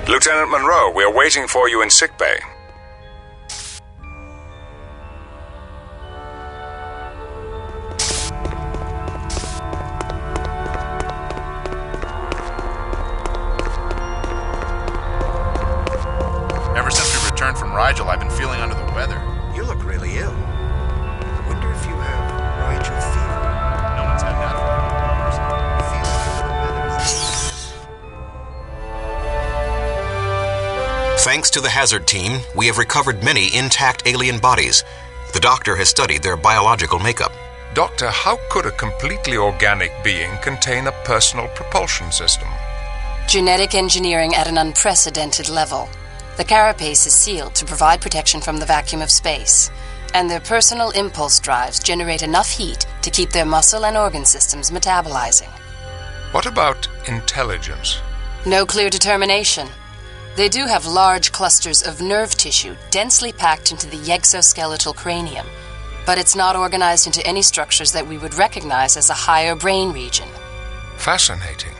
Lieutenant Monroe, we are waiting for you in sickbay. Ever since we returned from Rigel, I've been feeling under the weather. You look really ill. Wonder if you have Rigel fever. No one's had that for Thanks to the Hazard team, we have recovered many intact alien bodies. The doctor has studied their biological makeup. Doctor, how could a completely organic being contain a personal propulsion system? Genetic engineering at an unprecedented level. The carapace is sealed to provide protection from the vacuum of space, and their personal impulse drives generate enough heat to keep their muscle and organ systems metabolizing. What about intelligence? No clear determination. They do have large clusters of nerve tissue densely packed into the exoskeletal cranium, but it's not organized into any structures that we would recognize as a higher brain region. Fascinating.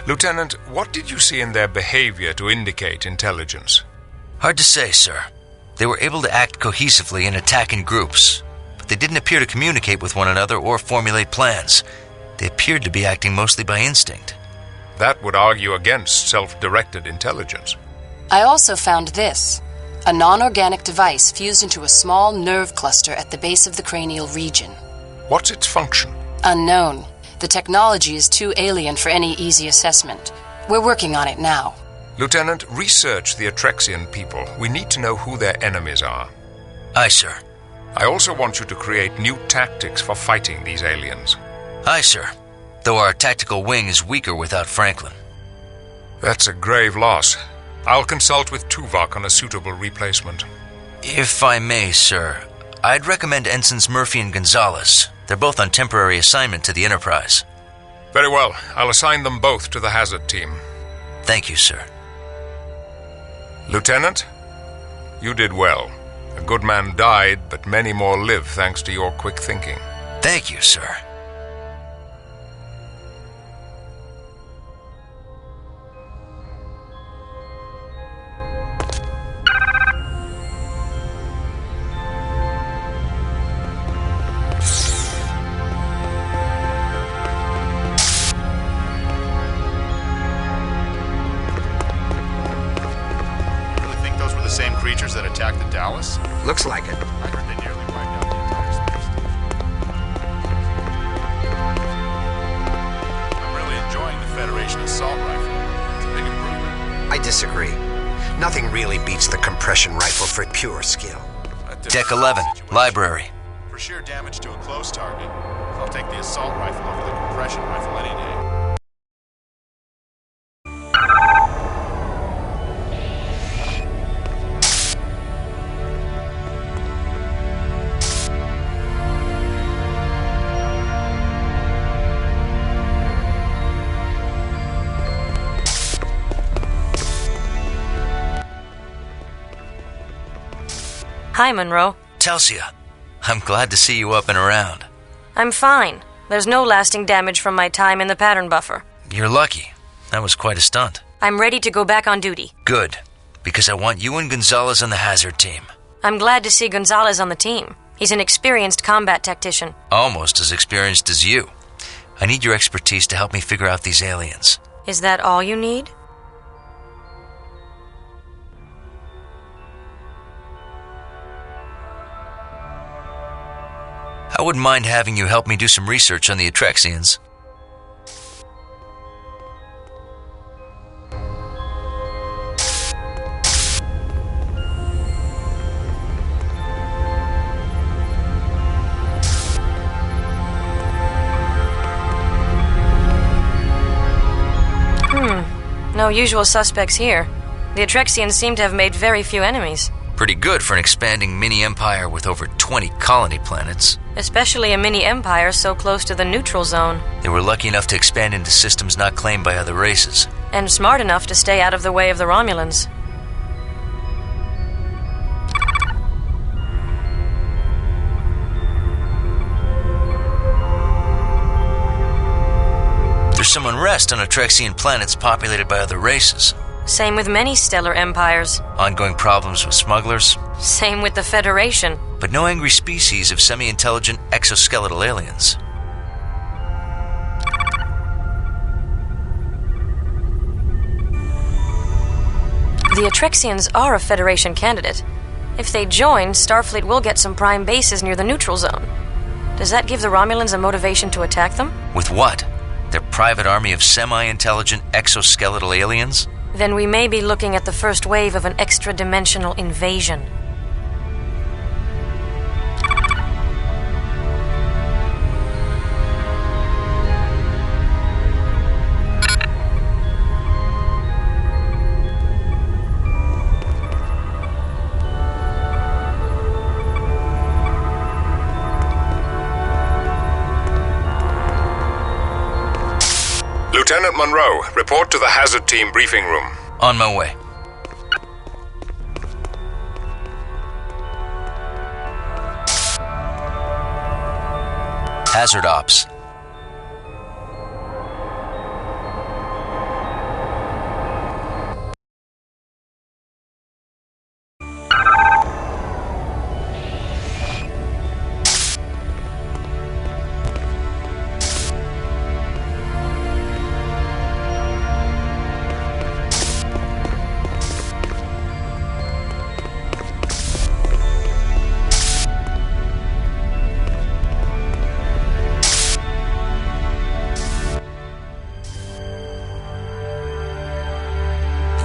Lieutenant, what did you see in their behavior to indicate intelligence? Hard to say, sir. They were able to act cohesively and attack in groups, but they didn't appear to communicate with one another or formulate plans. They appeared to be acting mostly by instinct. That would argue against self-directed intelligence. I also found this, a non-organic device fused into a small nerve cluster at the base of the cranial region. What's its function? Unknown. The technology is too alien for any easy assessment. We're working on it now. Lieutenant, research the Atrexian people. We need to know who their enemies are. Aye, sir. I also want you to create new tactics for fighting these aliens. Aye, sir. Though our tactical wing is weaker without Franklin. That's a grave loss. I'll consult with Tuvok on a suitable replacement. If I may, sir, I'd recommend Ensigns Murphy and Gonzalez. They're both on temporary assignment to the Enterprise. Very well. I'll assign them both to the Hazard team. Thank you, sir. Lieutenant, you did well. A good man died, but many more live thanks to your quick thinking. Thank you, sir. Same creatures that attacked the Dallas? Looks like it. I heard they nearly wiped out the entire space station. I'm really enjoying the Federation assault rifle. It's a big improvement. I disagree. Nothing really beats the compression rifle for pure skill. Deck 11, library. For sheer damage to a close target, I'll take the assault rifle over the compression rifle any day. Hi, Monroe. Telsia, I'm glad to see you up and around. I'm fine. There's no lasting damage from my time in the pattern buffer. You're lucky. That was quite a stunt. I'm ready to go back on duty. Good, because I want you and Gonzalez on the Hazard team. I'm glad to see Gonzalez on the team. He's an experienced combat tactician. Almost as experienced as you. I need your expertise to help me figure out these aliens. Is that all you need? I wouldn't mind having you help me do some research on the Atrexians. No usual suspects here. The Atrexians seem to have made very few enemies. Pretty good for an expanding mini-empire with over 20 colony planets. Especially a mini-empire so close to the neutral zone. They were lucky enough to expand into systems not claimed by other races. And smart enough to stay out of the way of the Romulans. There's some unrest on Atrexian planets populated by other races. Same with many stellar empires. Ongoing problems with smugglers. Same with the Federation. But no angry species of semi-intelligent exoskeletal aliens. The Atrexians are a Federation candidate. If they join, Starfleet will get some prime bases near the neutral zone. Does that give the Romulans a motivation to attack them? With what? Their private army of semi-intelligent exoskeletal aliens? Then we may be looking at the first wave of an extra-dimensional invasion. Lieutenant Monroe, report to the hazard team briefing room. On my way. Hazard ops.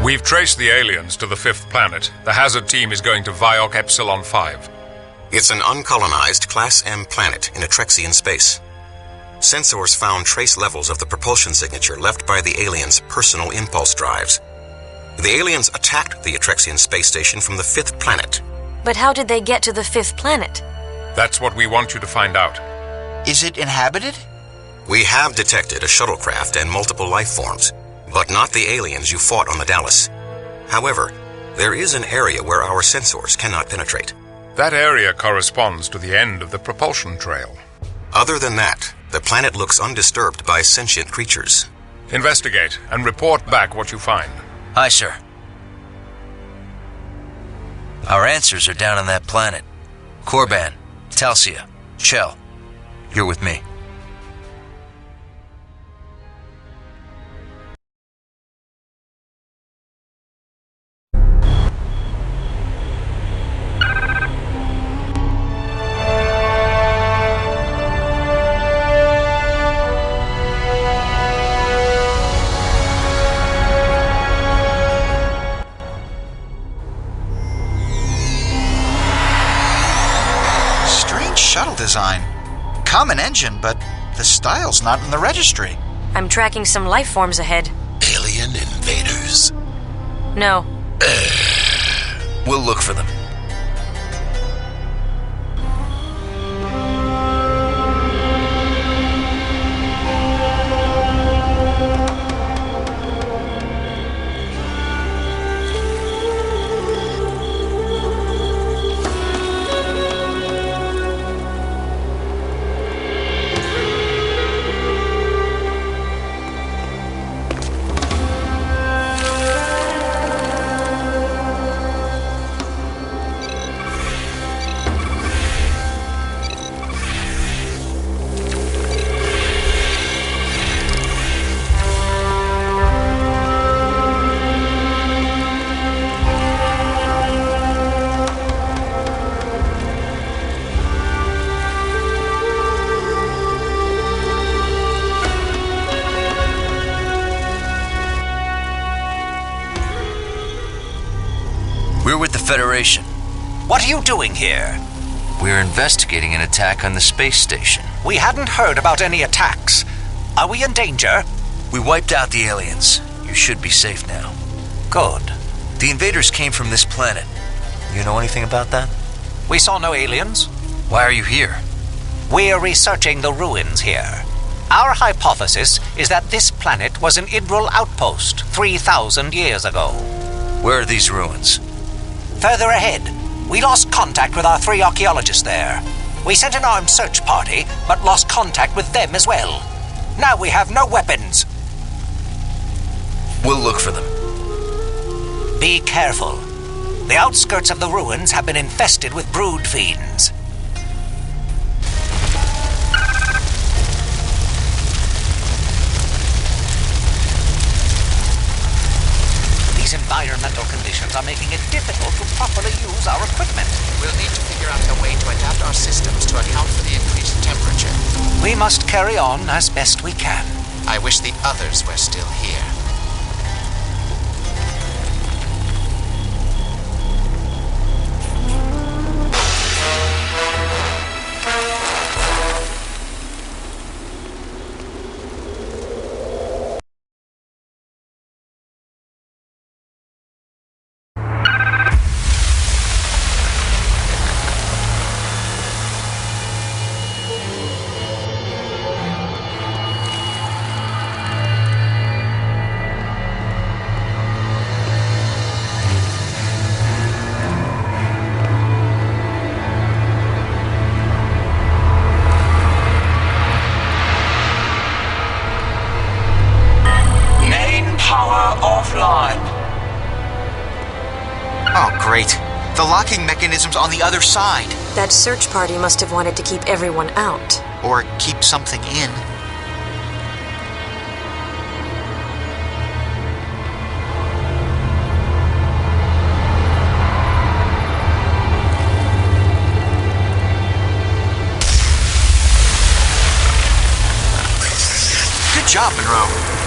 We've traced the aliens to the 5th planet. The hazard team is going to Viok Epsilon 5. It's an uncolonized Class M planet in Atrexian space. Sensors found trace levels of the propulsion signature left by the aliens' personal impulse drives. The aliens attacked the Atrexian space station from the 5th planet. But how did they get to the 5th planet? That's what we want you to find out. Is it inhabited? We have detected a shuttlecraft and multiple life forms, but not the aliens you fought on the Dallas. However, there is an area where our sensors cannot penetrate. That area corresponds to the end of the propulsion trail. Other than that, the planet looks undisturbed by sentient creatures. Investigate and report back what you find. Aye, sir. Our answers are down on that planet. Korban, Talsia, Chell, you're with me. Shuttle design. Common engine, but the style's not in the registry. I'm tracking some life forms ahead. Alien invaders? No. We'll look for them. We're with the Federation. What are you doing here? We're investigating an attack on the space station. We hadn't heard about any attacks. Are we in danger? We wiped out the aliens. You should be safe now. Good. The invaders came from this planet. You know anything about that? We saw no aliens. Why are you here? We're researching the ruins here. Our hypothesis is that this planet was an Idril outpost 3,000 years ago. Where are these ruins? Further ahead. We lost contact with our 3 archaeologists there. We sent an armed search party, but lost contact with them as well. Now we have no weapons. We'll look for them. Be careful. The outskirts of the ruins have been infested with brood fiends. These environmental conditions are making it difficult to properly use our equipment. We'll need to figure out a way to adapt our systems to account for the increased temperature. We must carry on as best we can. I wish the others were still here. Oh, great. The locking mechanism's on the other side. That search party must have wanted to keep everyone out. Or keep something in. Good job, Monroe.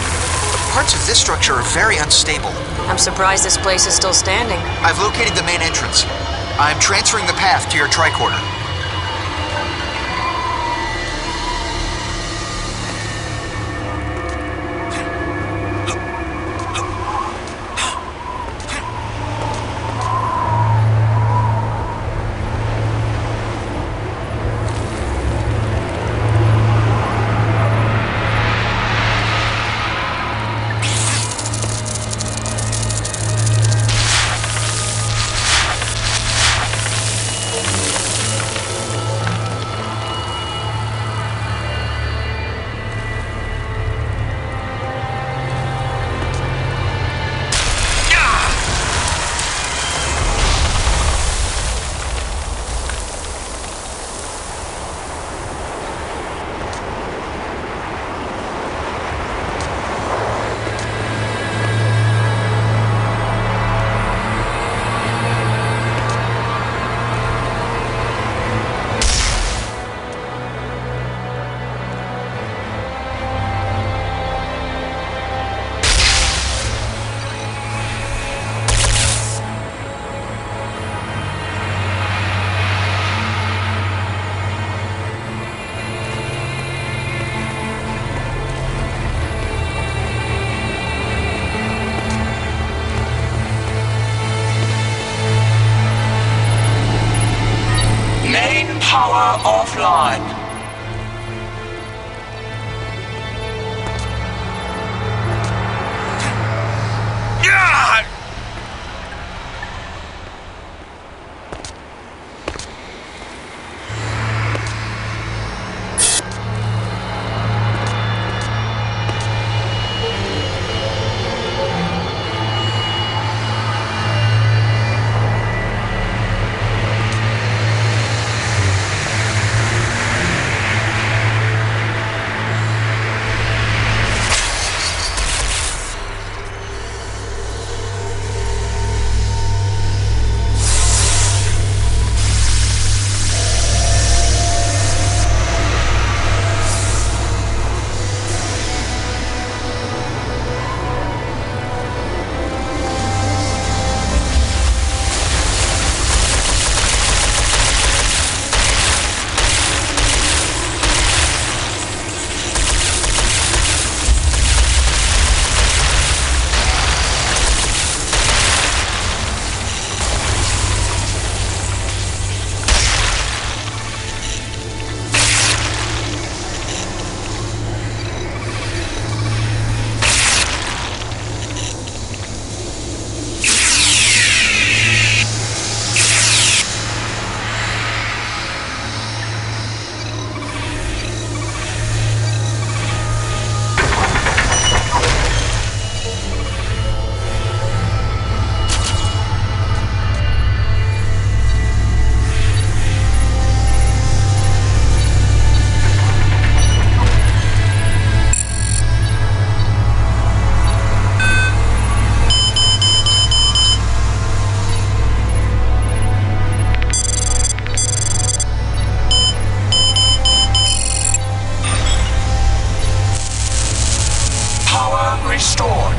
Parts of this structure are very unstable. I'm surprised this place is still standing. I've located the main entrance. I'm transferring the path to your tricorder. Power offline. power restored.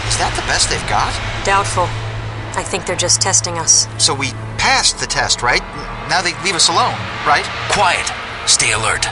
Is that the best they've got? Doubtful. I think they're just testing us. So we passed the test, right? Now they leave us alone, right? Quiet. Stay alert.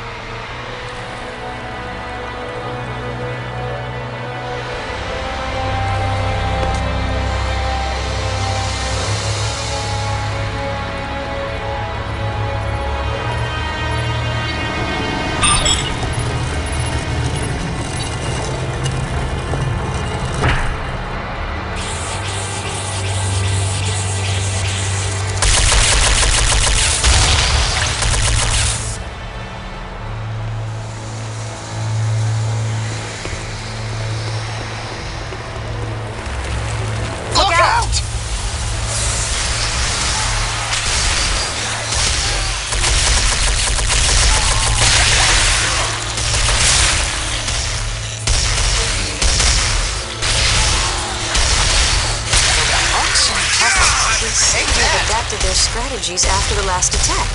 They've adapted their strategies after the last attack.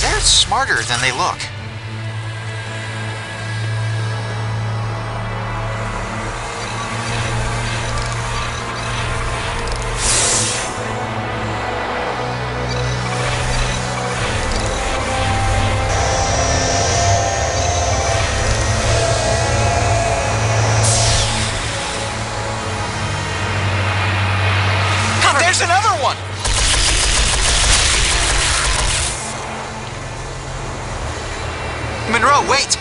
They're smarter than they look. There's another one! Monroe, wait!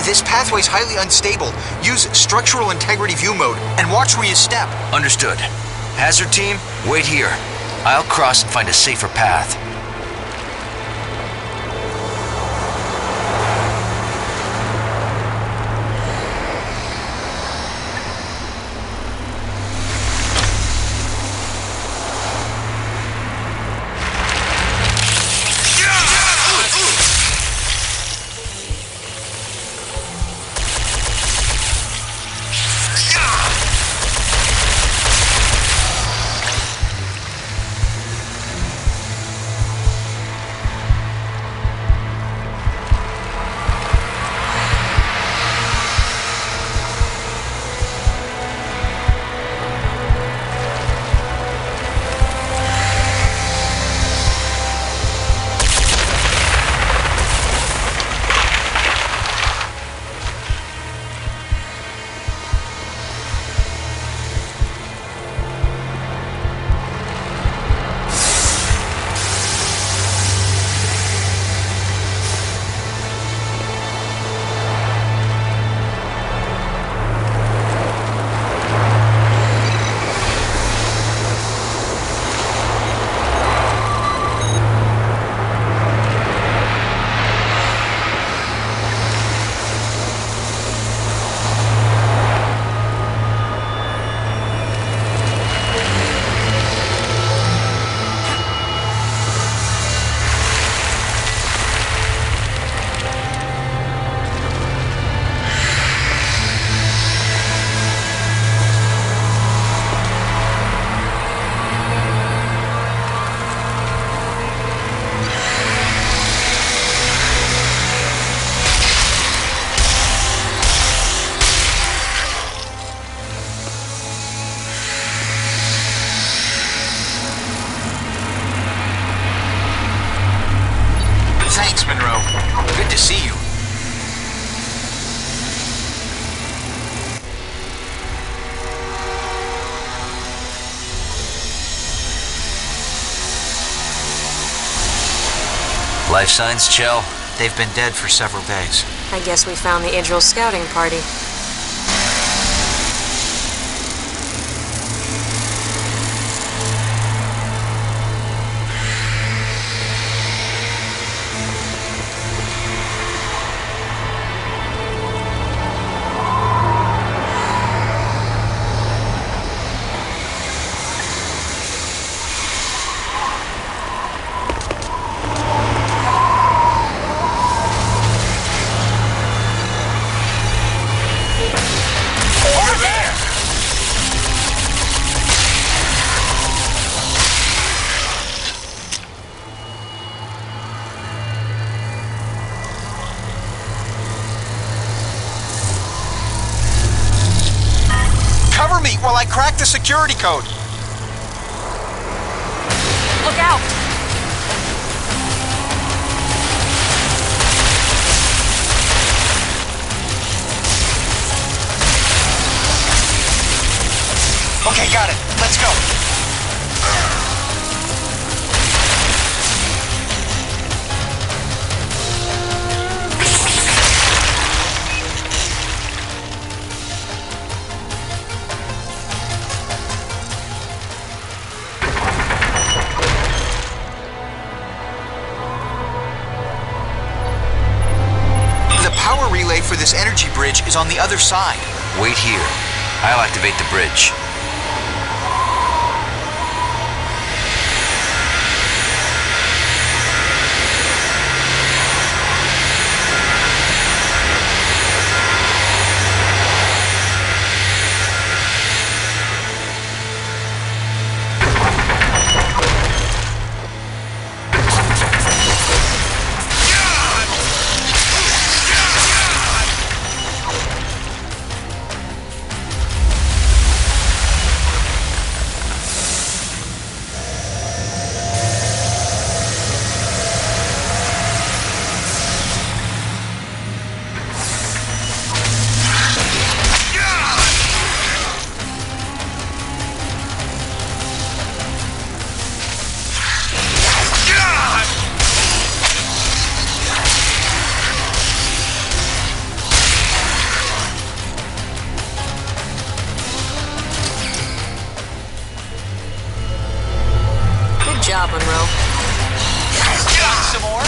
This pathway's highly unstable. Use structural integrity view mode and watch where you step. Understood. Hazard team, wait here. I'll cross and find a safer path. Thanks, Monroe. Good to see you. Life signs, Chell? They've been dead for several days. I guess we found the Idril scouting party. Cover me while I crack the security code. Look out! Okay, got it. Let's go. The power relay for this energy bridge is on the other side. Wait here. I'll activate the bridge. Good job, Monroe. Got some more?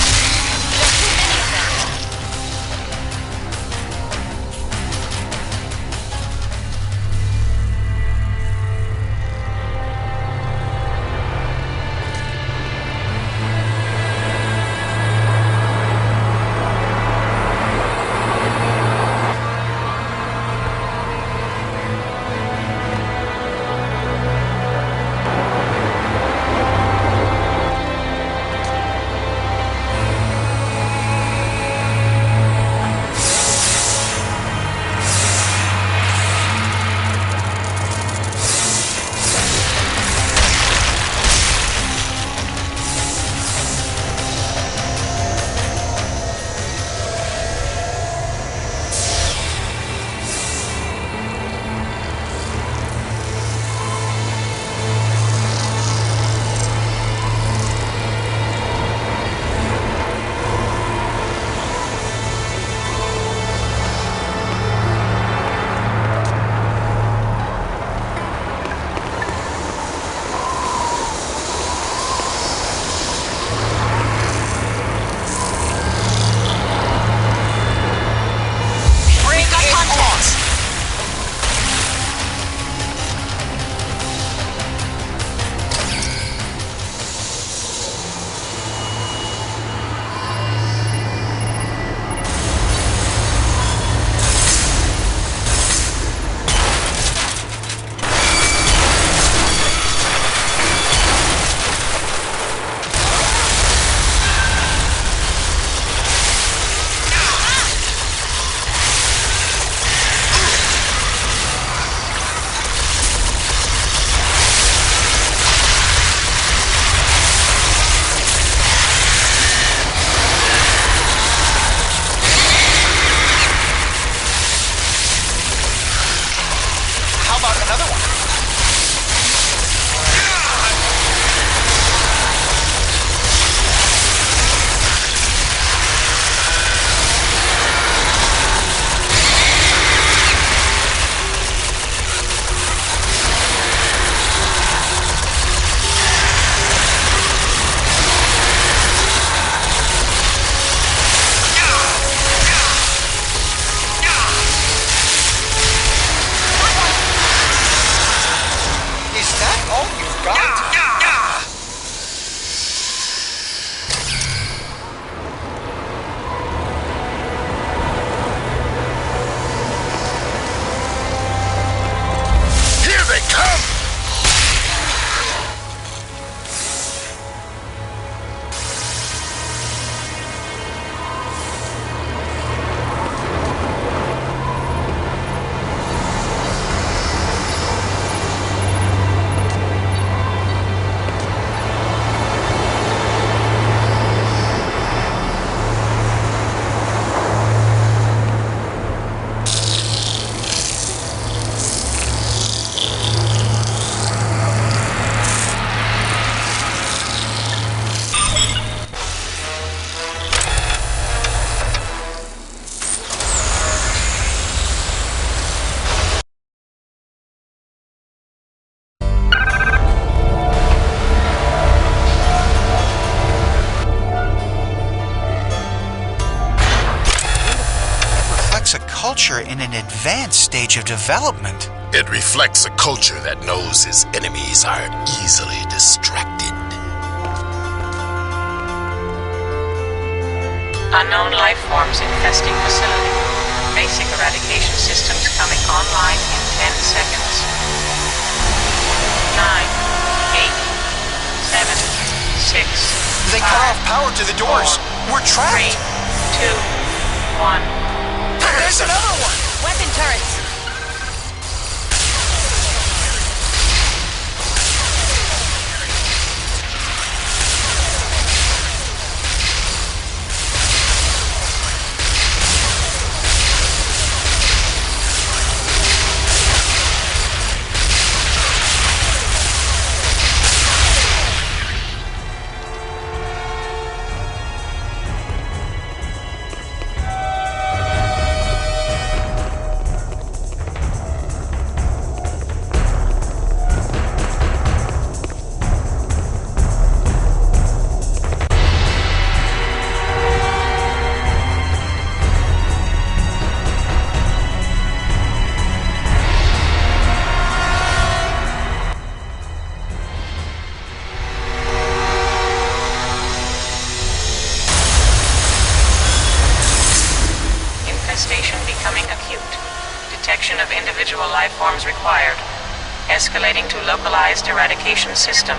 culture in an advanced stage of development. It reflects a culture that knows its enemies are easily distracted. Unknown life forms infesting facility. Basic eradication systems coming online in 10 seconds. 9, 8, 7, 6. They cut off power to the doors. We're trapped. 3, 2, 1. There's another one. Weapon turrets! Becoming acute. Detection of individual life forms required. Escalating to localized eradication system.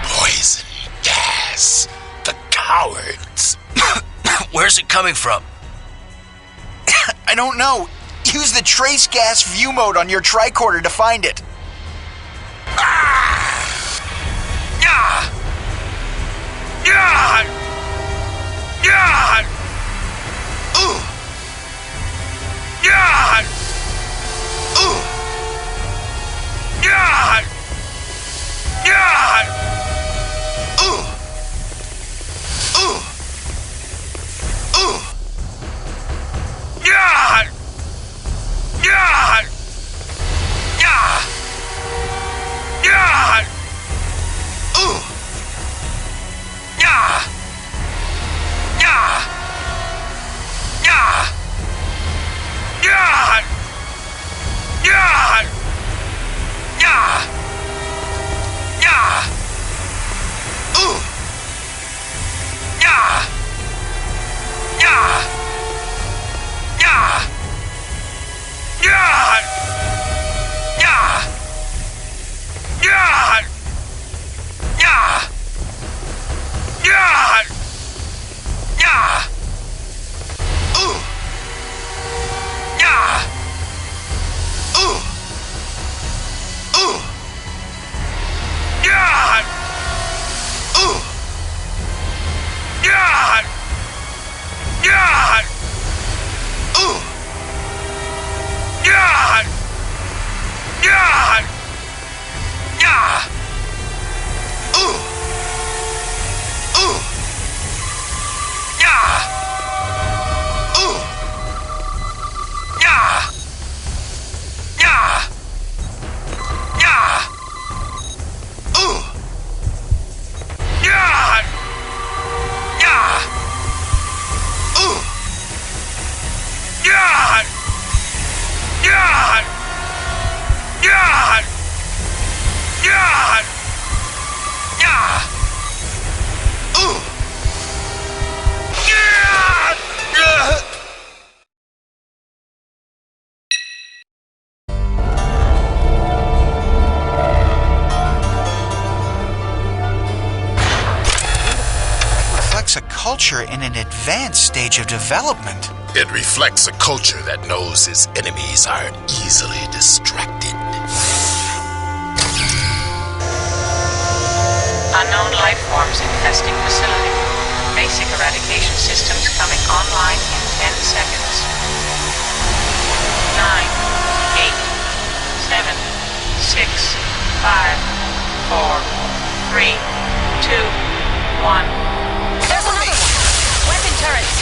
Poison gas. The cowards. Where's it coming from? I don't know. Use the trace gas view mode on your tricorder to find it. A culture in an advanced stage of development. It reflects a culture that knows its enemies are easily distracted. Unknown life forms infesting facility. Basic eradication systems coming online in 10 seconds. 9, 8, 7, 6, 5, 4, 3, 2, 1. There's another one! Weapon turrets!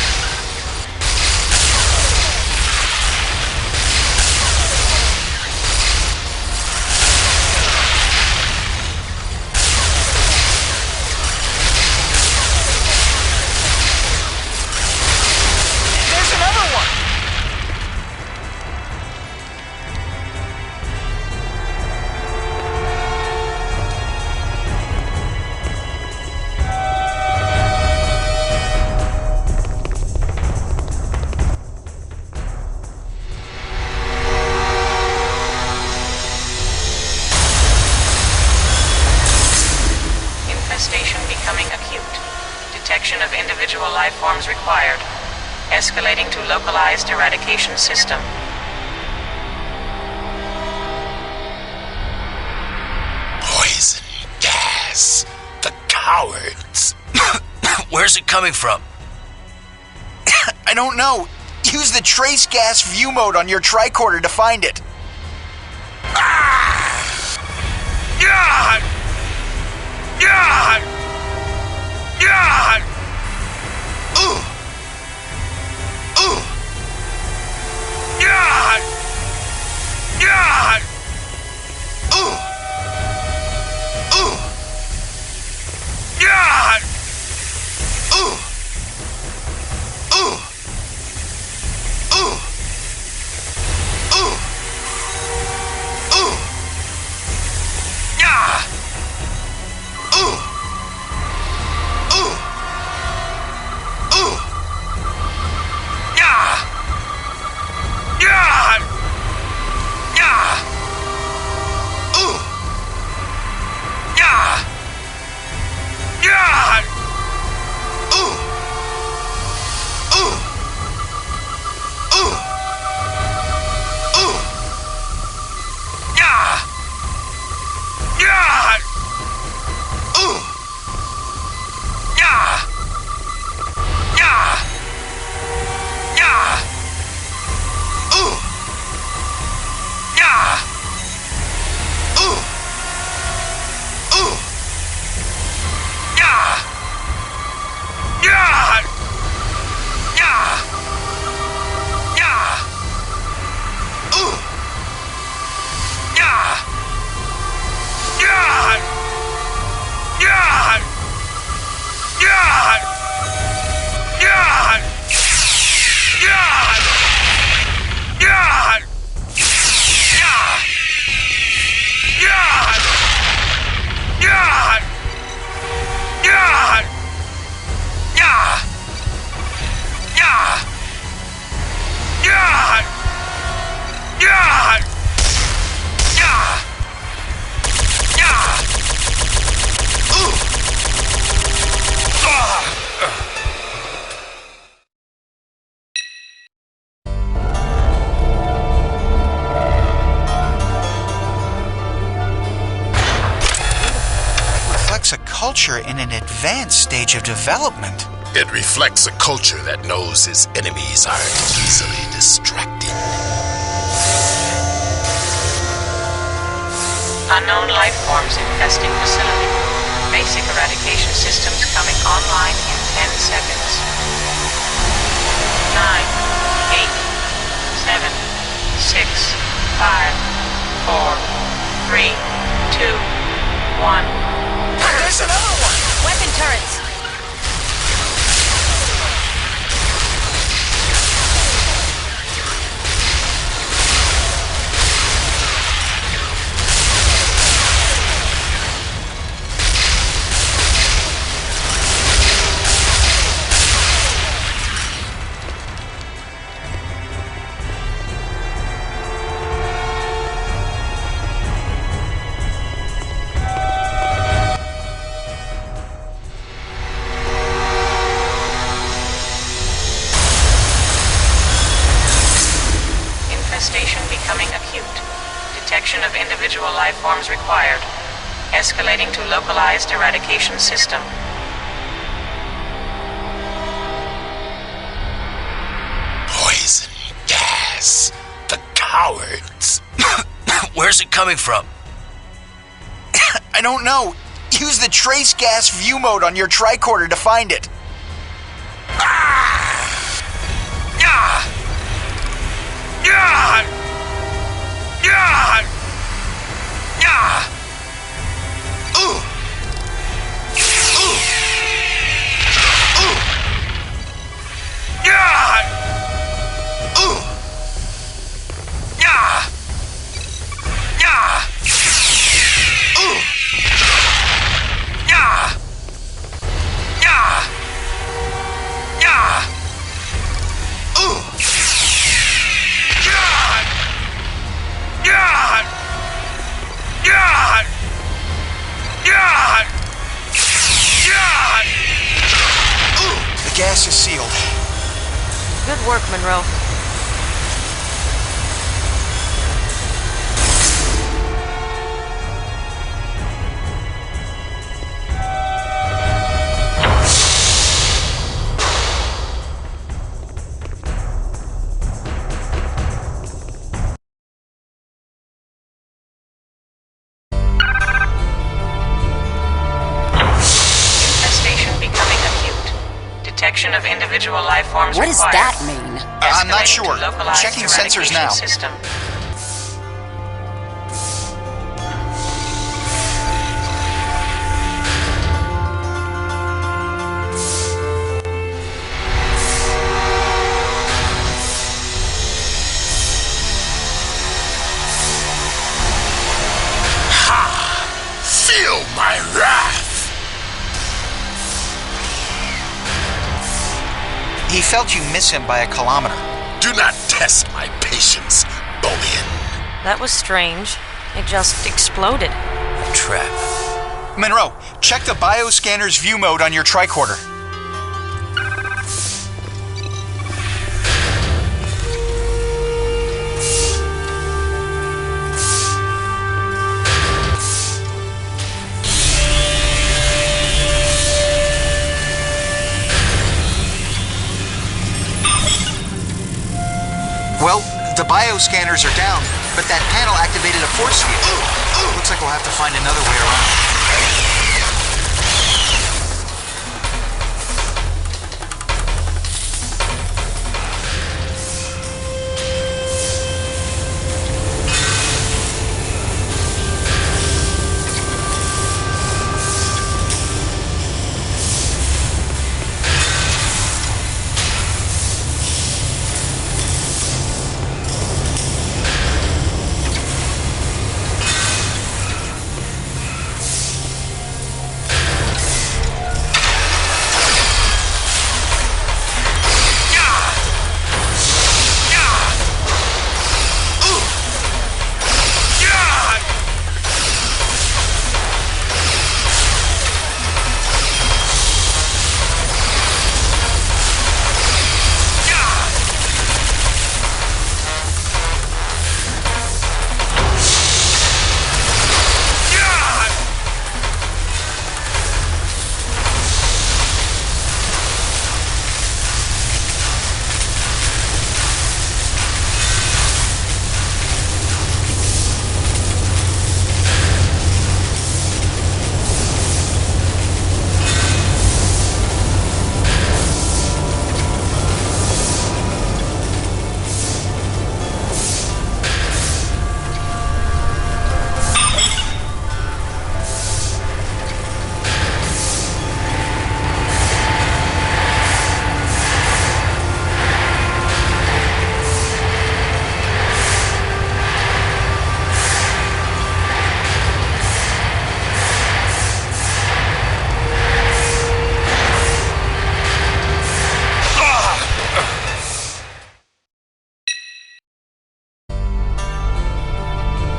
Detection of individual life forms required. Escalating to localized eradication system. Poison gas. The cowards. Where's it coming from? I don't know. Use the trace gas view mode on your tricorder to find it. God! God! God! Ooh! Ooh! God! God! Ooh! Ooh! God! Ooh! Ooh! Ooh! Ooh! Ooh! Yeah! Ooh! Ooh! Ooh! Yeah! God! Yeah! Ooh! Yeah! God! Ooh! Ooh! Ooh! Ooh! Yeah! God! Ooh! Yeah! Yeah! Yeah! Ooh! Yeah! Ooh! Ooh! Yeah! God! Yeah! Yeah! Ooh! Yeah! God! God! God! God! God! God! Yeah! God! God! God! Yeah! Yeah! God! God! Yeah! Yeah! Ooh! Reflects a culture in an advanced stage of development. It reflects a culture that knows its enemies aren't easily distracted. Unknown life forms infesting facility. Basic eradication systems coming online in 10 seconds. 9, 8, 7, 6, 5, 4, 3, 2, 1. There's another one! Weapon turrets! Infestation becoming acute. Detection of individual life forms required. Escalating to localized eradication system. Poison gas. The cowards. Where's it coming from? I don't know. Use the trace gas view mode on your tricorder to find it. Yeah! God! God! Yeah! Ooh! Ooh! Ooh! God! Ooh! Yeah! Yeah! Ooh! Yeah! Yeah! The gas is sealed. Good work, Monroe. Detection of individual life forms What does required. that mean? I'm not Escalating sure. to localized Checking sensors now. eradication System. Feel my wrath! He felt you miss him by a kilometer. Do not test my patience, Bolian. That was strange. It just exploded. A trap. Monroe, check the bioscanner's view mode on your tricorder. Well, the bioscanners are down, but that panel activated a force field. Looks like we'll have to find another way around.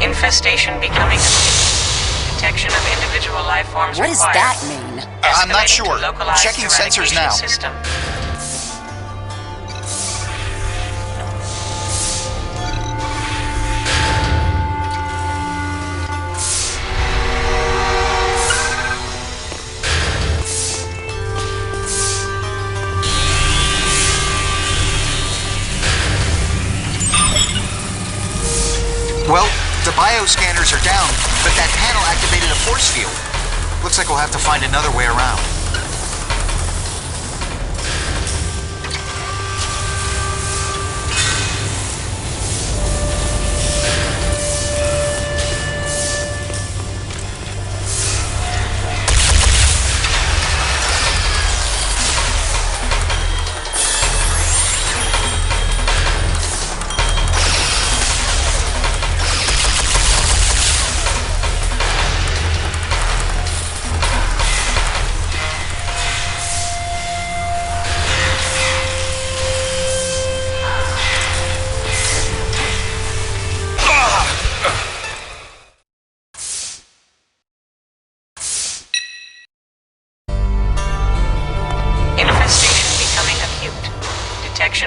Infestation becoming acute. Detection of individual life forms What does required. that mean? I'm not Escalating sure. to localized Checking sensors eradication now. System. Well, the bioscanners are down, but that panel activated a force field. Looks like we'll have to find another way around.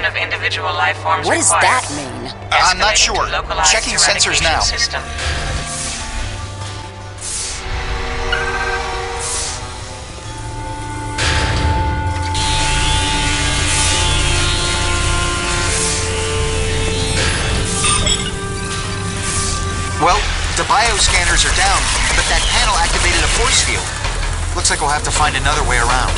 Detection of individual life forms What does required. that mean? I'm not Escalating sure. to localized Checking sensors eradication now. System. Well, the bioscanners are down, but that panel activated a force field. Looks like we'll have to find another way around.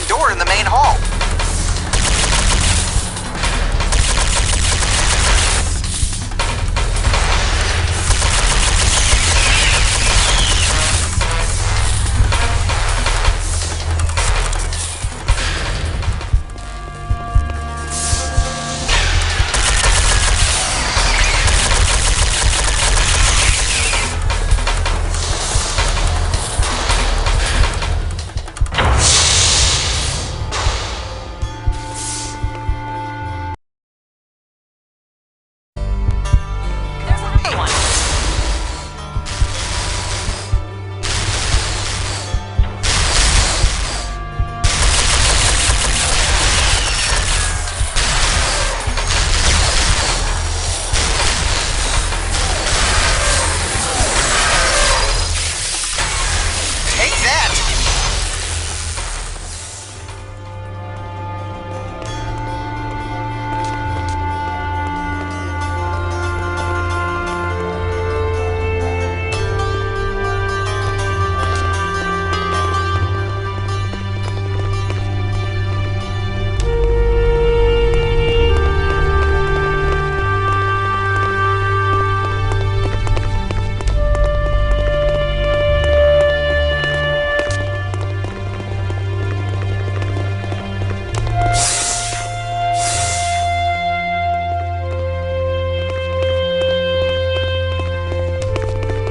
door in the main hall.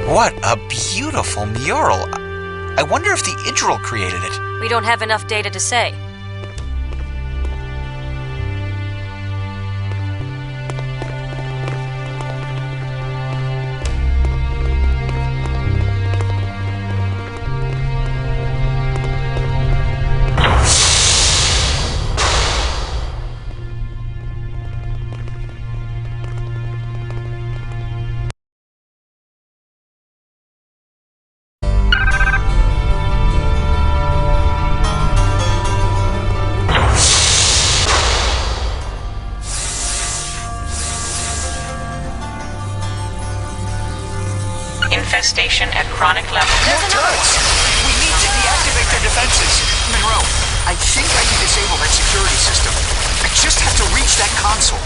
What a beautiful mural. I wonder if the Idril created it. We don't have enough data to say. Infestation at chronic level. More turrets! We need to deactivate their defenses. Monroe, I think I can disable that security system. I just have to reach that console.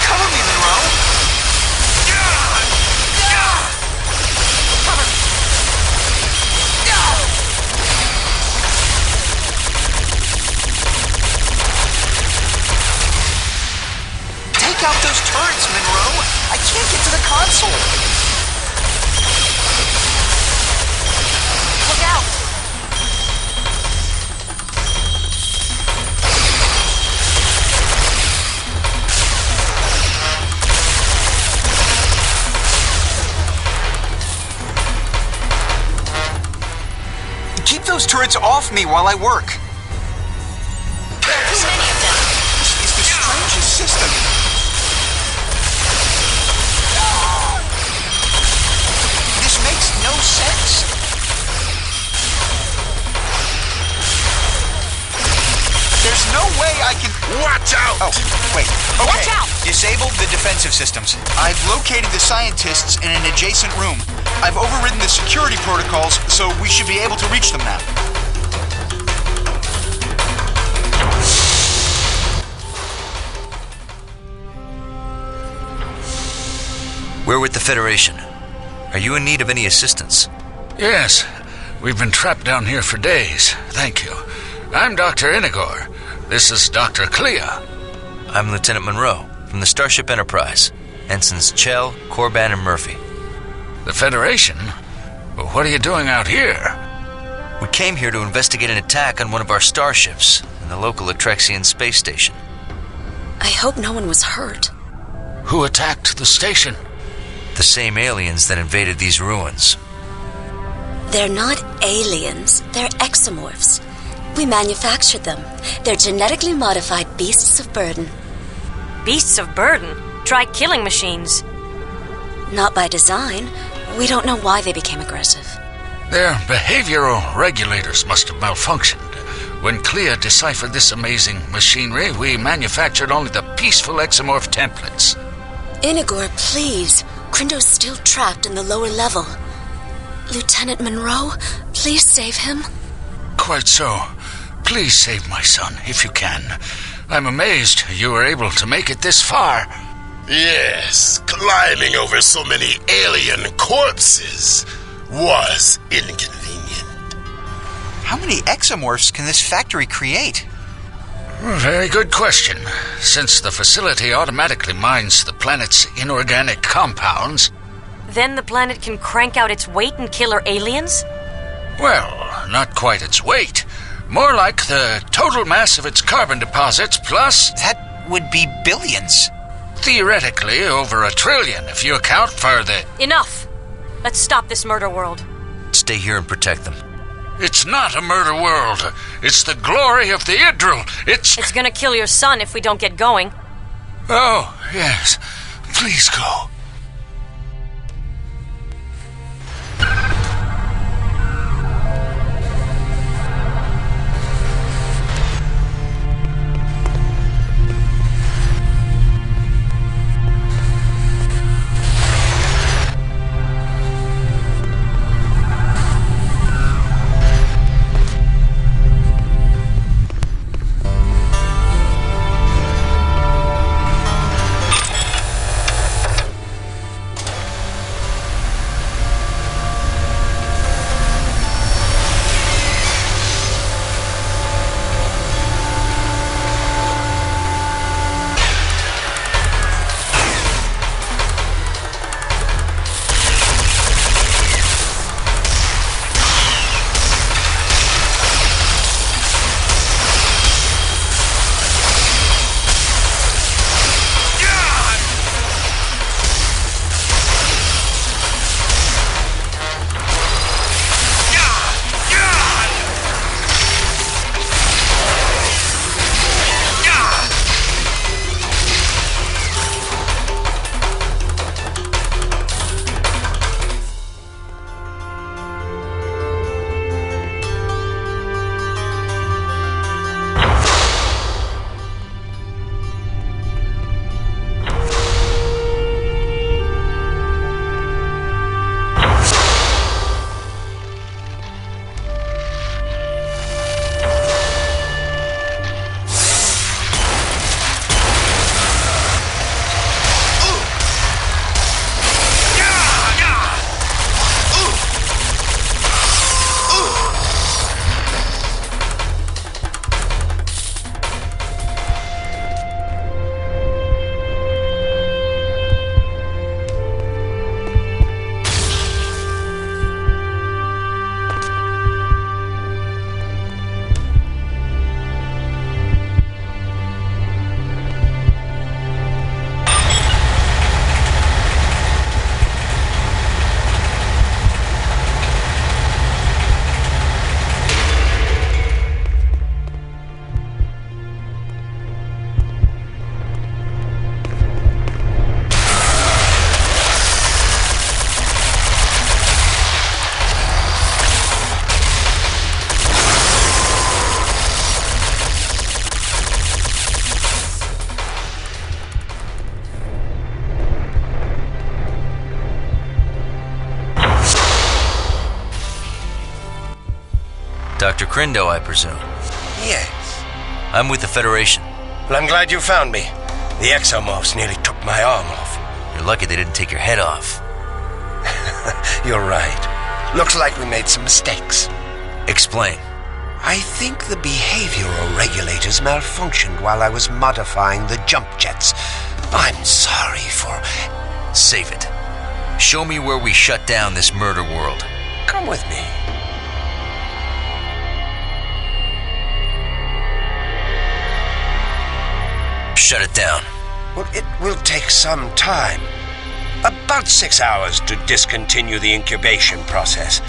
Cover me, Monroe! Cover me! Take out those turrets, Monroe! I can't get to the console! Look out! Keep those turrets off me while I work. There are too many of them. This is the strangest system. This makes no sense. There's no way I can... Watch out! Oh, wait. Okay. Watch out! Disable the defensive systems. I've located the scientists in an adjacent room. I've overridden the security protocols, so we should be able to reach them now. We're with the Federation. Are you in need of any assistance? Yes. We've been trapped down here for days. Thank you. I'm Dr. Inigor. This is Dr. Clea. I'm Lieutenant Monroe, from the Starship Enterprise. Ensigns Chell, Corban, and Murphy. The Federation? Well, what are you doing out here? We came here to investigate an attack on one of our starships in the local Atrexian space station. I hope no one was hurt. Who attacked the station? The same aliens that invaded these ruins. They're not aliens, they're exomorphs. We manufactured them. They're genetically modified beasts of burden. Beasts of burden? Try killing machines. Not by design. We don't know why they became aggressive. Their behavioral regulators must have malfunctioned. When Clea deciphered this amazing machinery, we manufactured only the peaceful exomorph templates. Inigor, please. Crindo's still trapped in the lower level. Lieutenant Monroe, Please save him. Quite so. Please save my son, if you can. I'm amazed you were able to make it this far. Yes, climbing over so many alien corpses was inconvenient. How many exomorphs can this factory create? Very good question. Since the facility automatically mines the planet's inorganic compounds... Then the planet can crank out its weight and kill our aliens? Well, not quite its weight. More like the total mass of its carbon deposits plus... That would be billions. Theoretically, over 1 trillion if you account for the... Enough! Let's stop this murder world. Stay here and protect them. It's not a murder world. It's the glory of the Idril. It's gonna kill your son if we don't get going. Oh, yes. Please go. Dr. Crindo, I presume. Yes. I'm with the Federation. Well, I'm glad you found me. The exomorphs nearly took my arm off. You're lucky they didn't take your head off. You're right. Looks like we made some mistakes. Explain. I think the behavioral regulators malfunctioned while I was modifying the jump jets. I'm sorry for... Save it. Show me where we shut down this murder world. Come with me. Shut it down. Well, it will take some time. About 6 hours to discontinue the incubation process.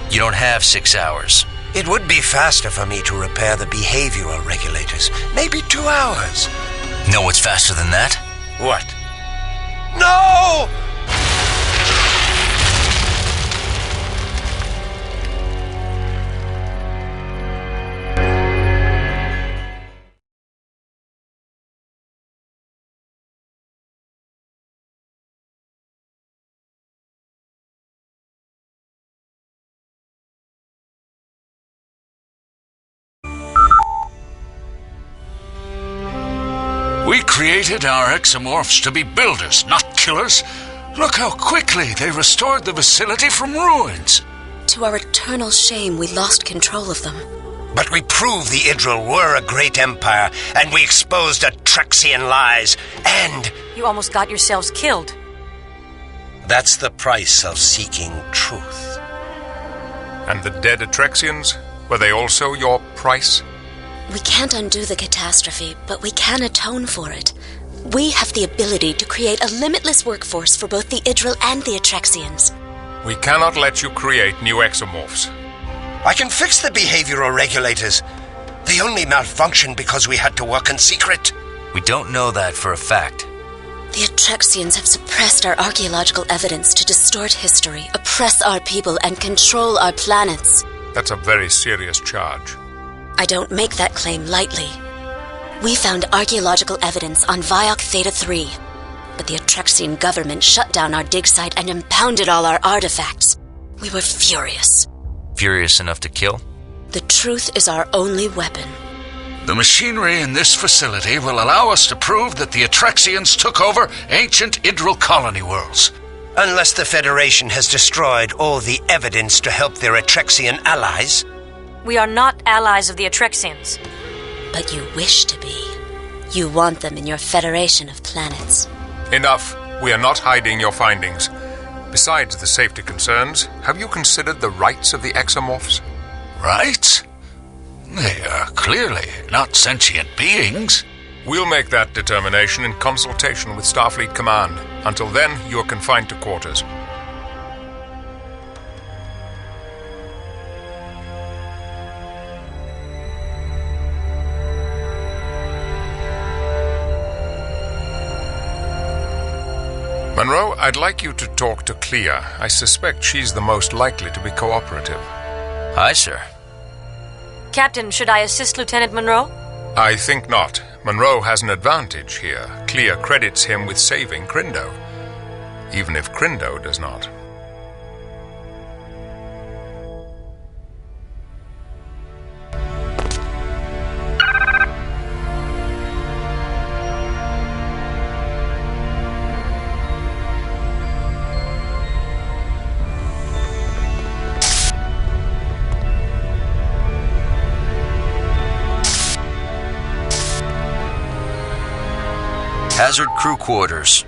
You don't have 6 hours. It would be faster for me to repair the behavioral regulators. Maybe 2 hours. Know what's faster than that? What? No! We created our exomorphs to be builders, not killers. Look how quickly they restored the facility from ruins. To our eternal shame, we lost control of them. But we proved the Idril were a great empire, and we exposed Atrexian lies, and... You almost got yourselves killed. That's the price of seeking truth. And the dead Atrexians? Were they also your price? We can't undo the catastrophe, but we can atone for it. We have the ability to create a limitless workforce for both the Idril and the Atrexians. We cannot let you create new exomorphs. I can fix the behavioral regulators. They only malfunctioned because we had to work in secret. We don't know that for a fact. The Atrexians have suppressed our archaeological evidence to distort history, oppress our people, and control our planets. That's a very serious charge. I don't make that claim lightly. We found archaeological evidence on Viok Theta 3, but the Atrexian government shut down our dig site and impounded all our artifacts. We were furious. Furious enough to kill? The truth is our only weapon. The machinery in this facility will allow us to prove that the Atrexians took over ancient Idril colony worlds. Unless the Federation has destroyed all the evidence to help their Atrexian allies. We are not allies of the Atrexians. But you wish to be. You want them in your Federation of planets. Enough. We are not hiding your findings. Besides the safety concerns, have you considered the rights of the exomorphs? Rights? They are clearly not sentient beings. We'll make that determination in consultation with Starfleet Command. Until then, you are confined to quarters. Monroe, I'd like you to talk to Clea. I suspect she's the most likely to be cooperative. Aye, sir. Captain, should I assist Lieutenant Monroe? I think not. Monroe has an advantage here. Clea credits him with saving Crindo, even if Crindo does not. Hazard crew quarters.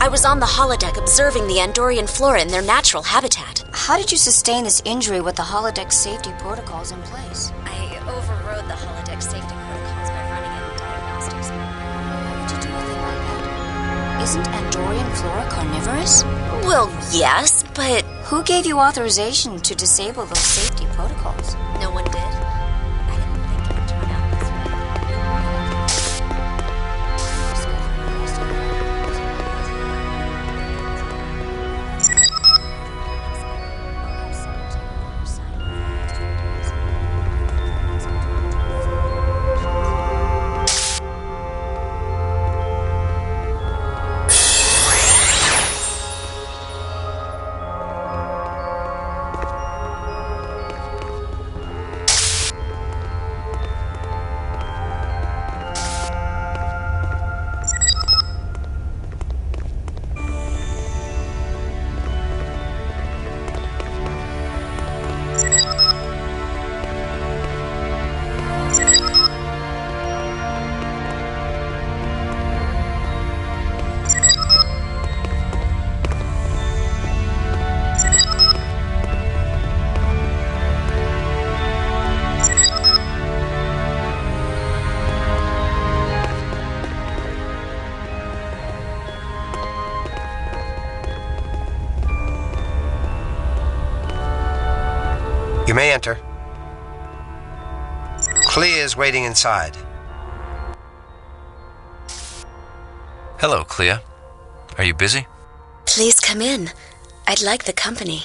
I was on the holodeck observing the Andorian flora in their natural habitat. How did you sustain this injury with the holodeck safety protocols in place? I overrode the holodeck safety protocols by running in diagnostics. How would you do a thing like that? Isn't Andorian flora carnivorous? Well, yes, but... Who gave you authorization to disable those safety protocols? No one did. I didn't think it would turn out this way. You may enter. Clea is waiting inside. Hello, Clea. Are you busy? Please come in. I'd like the company.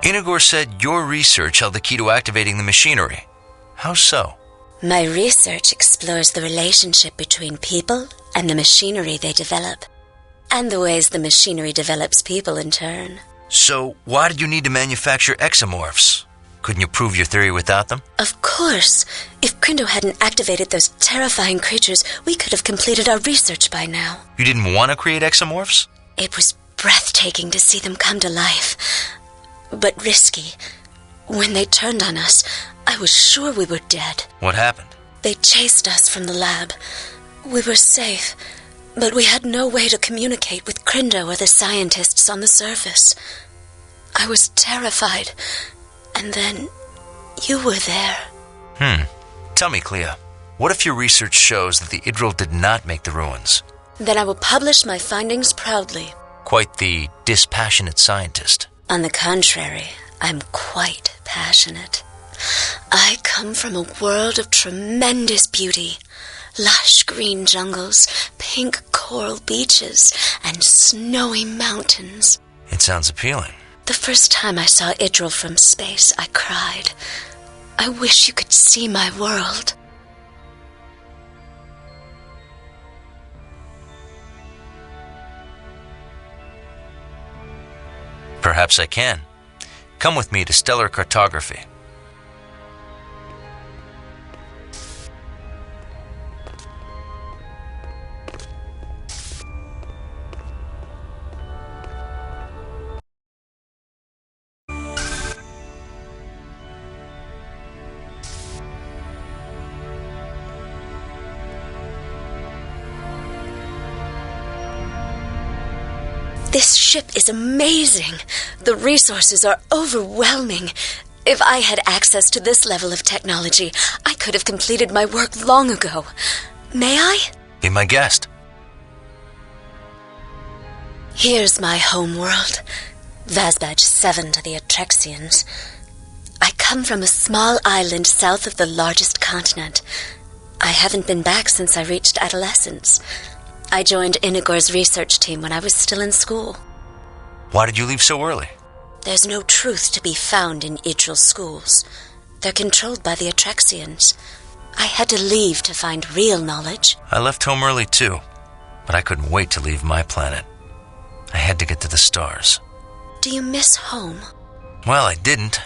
Inigor said your research held the key to activating the machinery. How so? My research explores the relationship between people and the machinery they develop, and the ways the machinery develops people in turn. So, why did you need to manufacture exomorphs? Couldn't you prove your theory without them? Of course. If Crindo hadn't activated those terrifying creatures, we could have completed our research by now. You didn't want to create exomorphs? It was breathtaking to see them come to life, but risky. When they turned on us, I was sure we were dead. What happened? They chased us from the lab. We were safe, but we had no way to communicate with Crindo or the scientists on the surface. I was terrified, and then you were there. Tell me, Clea, what if your research shows that the Idril did not make the ruins? Then I will publish my findings proudly. Quite the dispassionate scientist. On the contrary, I'm quite passionate. I come from a world of tremendous beauty. Lush green jungles, pink coral beaches, and snowy mountains. It sounds appealing. The first time I saw Idril from space, I cried. I wish you could see my world. Perhaps I can. Come with me to stellar cartography. This ship is amazing. The resources are overwhelming. If I had access to this level of technology, I could have completed my work long ago. May I? Be my guest. Here's my home world. Vasbadge 7 to the Atrexians. I come from a small island south of the largest continent. I haven't been back since I reached adolescence. I joined Inigor's research team when I was still in school. Why did you leave so early? There's no truth to be found in Idril schools. They're controlled by the Atrexians. I had to leave to find real knowledge. I left home early too, but I couldn't wait to leave my planet. I had to get to the stars. Do you miss home? Well, I didn't,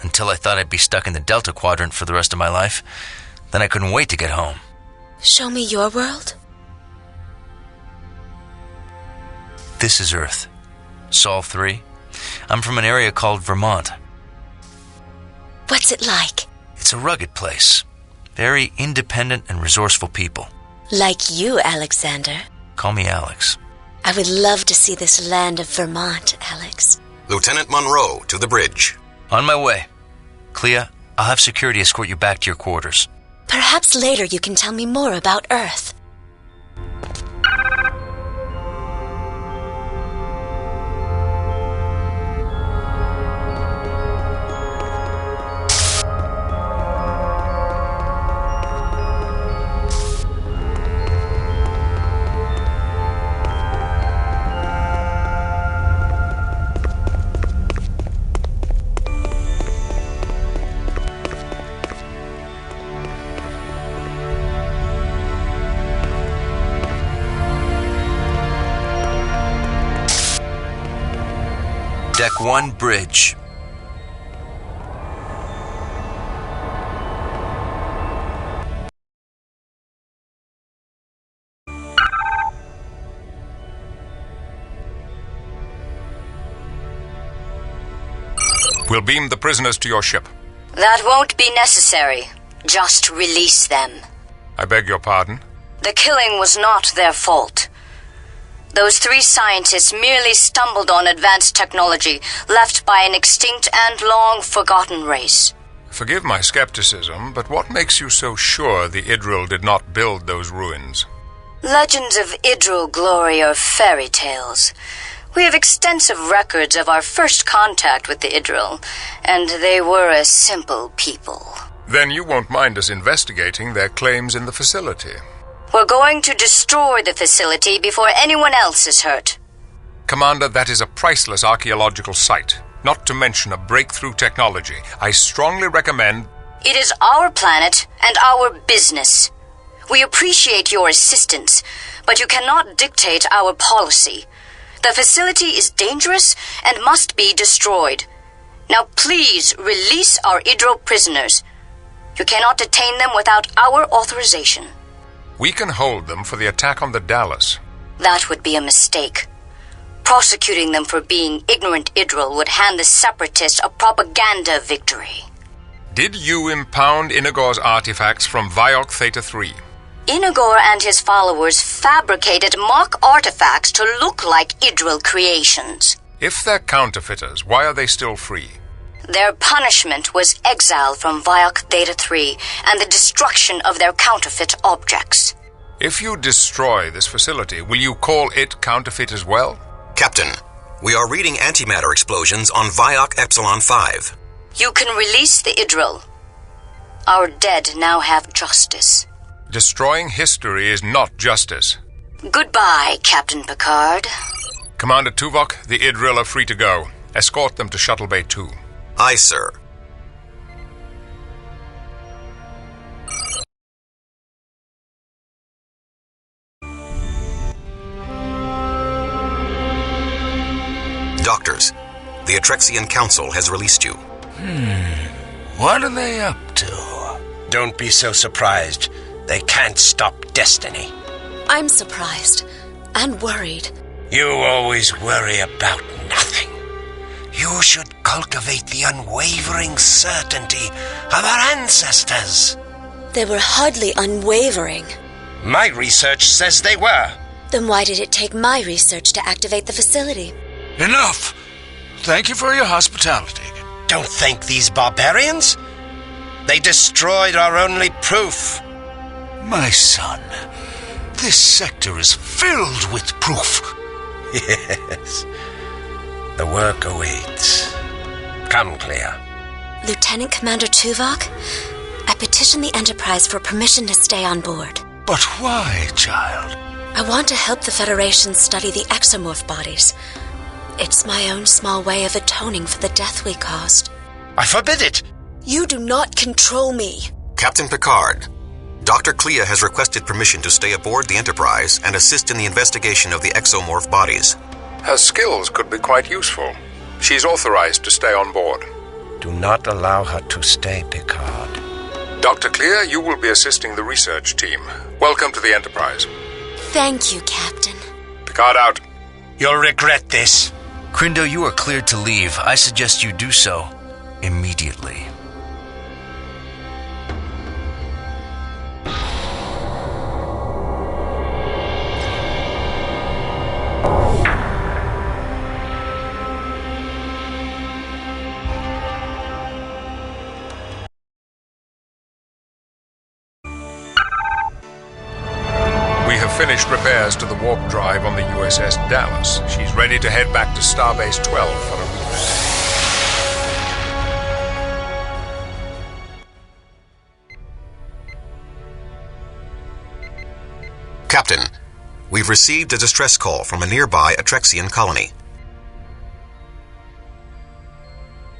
until I thought I'd be stuck in the Delta Quadrant for the rest of my life. Then I couldn't wait to get home. Show me your world? This is Earth. Sol 3. I'm from an area called Vermont. What's it like? It's a rugged place. Very independent and resourceful people. Like you, Alexander. Call me Alex. I would love to see this land of Vermont, Alex. Lieutenant Monroe, to the bridge. On my way. Clea, I'll have security escort you back to your quarters. Perhaps later you can tell me more about Earth. Deck 1 bridge. We'll beam the prisoners to your ship. That won't be necessary. Just release them. I beg your pardon? The killing was not their fault. Those 3 scientists merely stumbled on advanced technology left by an extinct and long-forgotten race. Forgive my skepticism, but what makes you so sure the Idril did not build those ruins? Legends of Idril glory are fairy tales. We have extensive records of our first contact with the Idril, and they were a simple people. Then you won't mind us investigating their claims in the facility. We're going to destroy the facility before anyone else is hurt. Commander, that is a priceless archaeological site, not to mention a breakthrough technology. I strongly recommend... It is our planet and our business. We appreciate your assistance, but you cannot dictate our policy. The facility is dangerous and must be destroyed. Now please release our Idril prisoners. You cannot detain them without our authorization. We can hold them for the attack on the Dallas. That would be a mistake. Prosecuting them for being ignorant Idril would hand the Separatists a propaganda victory. Did you impound Inagor's artifacts from Viok Theta 3? Inagor and his followers fabricated mock artifacts to look like Idril creations. If they're counterfeiters, why are they still free? Their punishment was exile from Viok Theta 3 and the destruction of their counterfeit objects. If you destroy this facility, will you call it counterfeit as well? Captain, we are reading antimatter explosions on Viok Epsilon 5. You can release the Idril. Our dead now have justice. Destroying history is not justice. Goodbye, Captain Picard. Commander Tuvok, the Idril are free to go. Escort them to Shuttle Bay 2. Aye, sir. Doctors, the Atrexian Council has released you. What are they up to? Don't be so surprised. They can't stop destiny. I'm surprised and worried. You always worry about nothing. You should cultivate the unwavering certainty of our ancestors. They were hardly unwavering. My research says they were. Then why did it take my research to activate the facility? Enough! Thank you for your hospitality. Don't thank these barbarians. They destroyed our only proof. My son, this sector is filled with proof. Yes. The work awaits. Come, Clea. Lieutenant Commander Tuvok, I petitioned the Enterprise for permission to stay on board. But why, child? I want to help the Federation study the exomorph bodies. It's my own small way of atoning for the death we caused. I forbid it! You do not control me. Captain Picard, Dr. Clea has requested permission to stay aboard the Enterprise and assist in the investigation of the exomorph bodies. Her skills could be quite useful. She's authorized to stay on board. Do not allow her to stay, Picard. Dr. Clea, you will be assisting the research team. Welcome to the Enterprise. Thank you, Captain. Picard out. You'll regret this. Crindo, you are cleared to leave. I suggest you do so immediately. Finished repairs to the warp drive on the USS Dallas. She's ready to head back to Starbase 12 for a refit. Captain, we've received a distress call from a nearby Atrexian colony.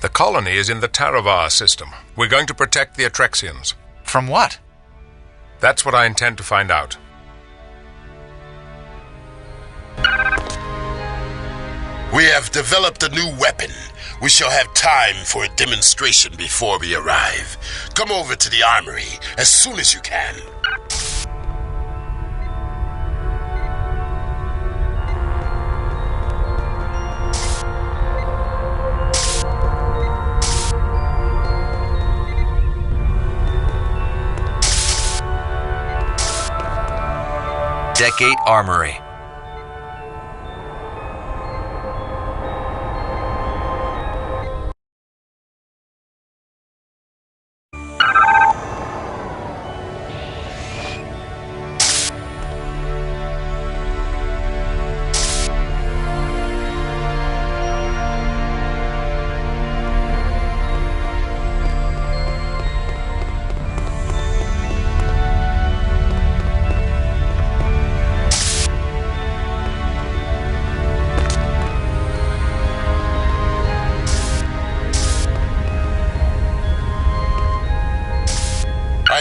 The colony is in the Taravar system. We're going to protect the Atrexians. From what? That's what I intend to find out. We have developed a new weapon. We shall have time for a demonstration before we arrive. Come over to the armory as soon as you can. Deck 8 Armory.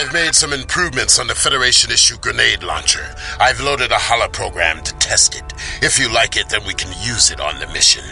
I've made some improvements on the Federation-issue grenade launcher. I've loaded a holoprogram to test it. If you like it, then we can use it on the mission.